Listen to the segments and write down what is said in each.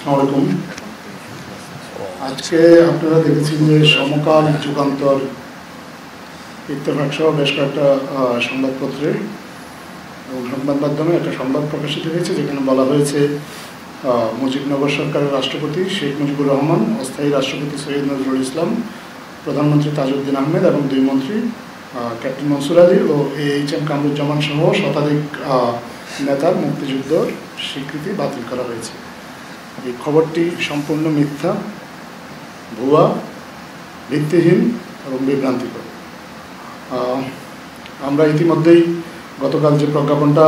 আসসালামু আলাইকুম। আজকে আপনারা দেখেছেন যে সমকাল, যুগান্তর, ইত্তেফাক সহ বেশ কয়েকটা সংবাদপত্রে এবং সংবাদ মাধ্যমে একটা সংবাদ প্রকাশিত হয়েছে, যেখানে বলা হয়েছে মুজিবনগর সরকারের রাষ্ট্রপতি শেখ মুজিবুর রহমান, অস্থায়ী রাষ্ট্রপতি সৈয়দ নজরুল ইসলাম, প্রধানমন্ত্রী তাজউদ্দিন আহমেদ এবং দুই মন্ত্রী ক্যাপ্টেন মনসুর আলী ও এইচ.এম. কামরুজ্জামান সহ শতাধিক নেতার মুক্তিযুদ্ধর স্বীকৃতি বাতিল করা হয়েছে। এই খবরটি সম্পূর্ণ মিথ্যা, ভুয়া, ভিত্তিহীন এবং বিভ্রান্তিকর। আমরা ইতিমধ্যেই গতকাল যে প্রজ্ঞাপনটা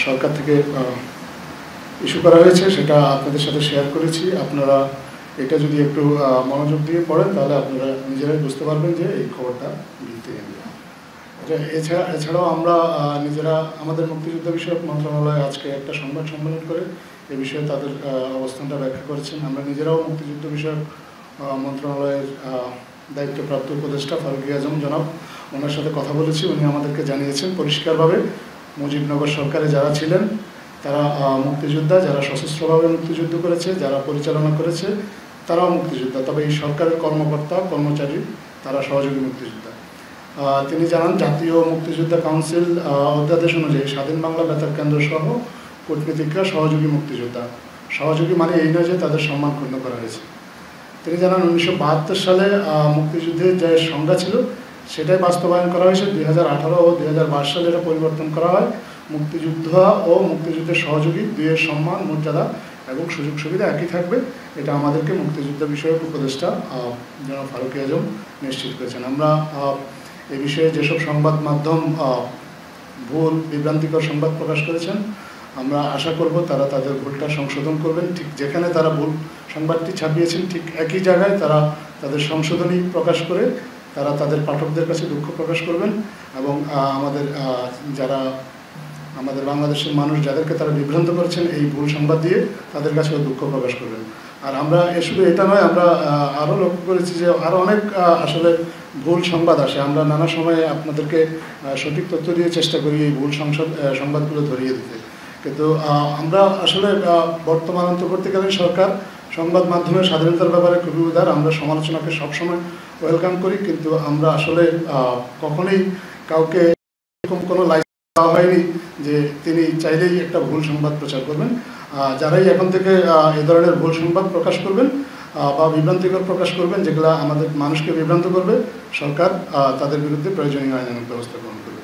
সরকার থেকে ইস্যু করা হয়েছে সেটা আপনাদের সাথে শেয়ার করেছি। আপনারা এটা যদি একটু মনোযোগ দিয়ে পড়েন তাহলে আপনারা নিজেরাই বুঝতে পারবেন যে এই খবরটা ভিত্তিহীন। এছাড়াও আমরা নিজেরা আমাদের মুক্তিযুদ্ধ বিষয়ক মন্ত্রণালয় আজকে একটা সংবাদ সম্মেলন করে এ বিষয়ে তাদের অবস্থানটা ব্যাখ্যা করেছেন। আমরা নিজেরাও মুক্তিযুদ্ধ বিষয়ক মন্ত্রণালয়ের দায়িত্বপ্রাপ্ত উপদেষ্টা ফারুক আজম জনাব, ওনার সাথে কথা বলেছি। উনি আমাদেরকে জানিয়েছেন পরিষ্কারভাবে মুজিবনগর সরকারে যারা ছিলেন তারা মুক্তিযোদ্ধা, যারা সশস্ত্রভাবে মুক্তিযুদ্ধ করেছে, যারা পরিচালনা করেছে তারাও মুক্তিযোদ্ধা, তবে এই সরকারের কর্মকর্তা কর্মচারী তারা সহযোগী মুক্তিযোদ্ধা। তিনি জানান জাতীয় মুক্তিযোদ্ধা কাউন্সিল অধ্যাদেশ অনুযায়ী স্বাধীন বাংলা বেতার কেন্দ্র সহ কূটনীতিকরা সহযোগী মুক্তিযোদ্ধা। সহযোগী মানে এই নয় যে তাদের সম্মান ক্ষুণ্ণ করা হয়েছে। তিনি জানান 1972 সালে মুক্তিযুদ্ধের যে সংজ্ঞা ছিল সেটাই বাস্তবায়ন করা হয়েছে। 2018 ও 2022 সালে এটা পরিবর্তন করা হয়। মুক্তিযুদ্ধ ও মুক্তিযুদ্ধের সহযোগী দুইয়ের সম্মান, মর্যাদা এবং সুযোগ সুবিধা একই থাকবে। এটা আমাদেরকে মুক্তিযুদ্ধ বিষয়ক উপদেষ্টা জনাব ফারুক আজম নিশ্চিত করেছেন। আমরা এই বিষয়ে যেসব সংবাদ মাধ্যম ভুল বিভ্রান্তিকর সংবাদ প্রকাশ করেছেন, আমরা আশা করব তারা তাদের ভুলটা সংশোধন করবেন। ঠিক যেখানে তারা ভুল সংবাদটি ছাপিয়েছেন ঠিক একই জায়গায় তারা তাদের সংশোধনী প্রকাশ করে তারা তাদের পাঠকদের কাছে দুঃখ প্রকাশ করবেন এবং আমাদের বাংলাদেশের মানুষ যাদেরকে তারা বিভ্রান্ত করেছেন এই ভুল সংবাদ দিয়ে তাদের কাছেও দুঃখ প্রকাশ করবেন। আর আমরা শুধু এটা নয়, আমরা আরও লক্ষ্য করেছি যে আরও অনেক আসলে ভুল সংবাদ আসে। আমরা নানা সময়ে আপনাদেরকে সঠিক তথ্য দিয়ে চেষ্টা করি এই ভুল সংবাদগুলো ধরিয়ে দিতে, কিন্তু আমরা আসলে বর্তমান অন্তর্বর্তীকালীন সরকার সংবাদ মাধ্যমের স্বাধীনতার ব্যাপারে খুবই উদার। আমরা সমালোচনাকে সবসময় ওয়েলকাম করি, কিন্তু আমরা আসলে কখনোই কাউকে এরকম কোনো লাইসেন্স দেওয়া হয়নি যে তিনি চাইলেই একটা ভুল সংবাদ প্রচার করবেন। যারাই এখন থেকে এ ধরনের ভুল সংবাদ প্রকাশ করবেন বা বিভ্রান্তিকর প্রকাশ করবেন যেগুলো আমাদের মানুষকে বিভ্রান্ত করবে, সরকার তাদের বিরুদ্ধে প্রয়োজনীয় আইনানুগ ব্যবস্থা গ্রহণ করবে।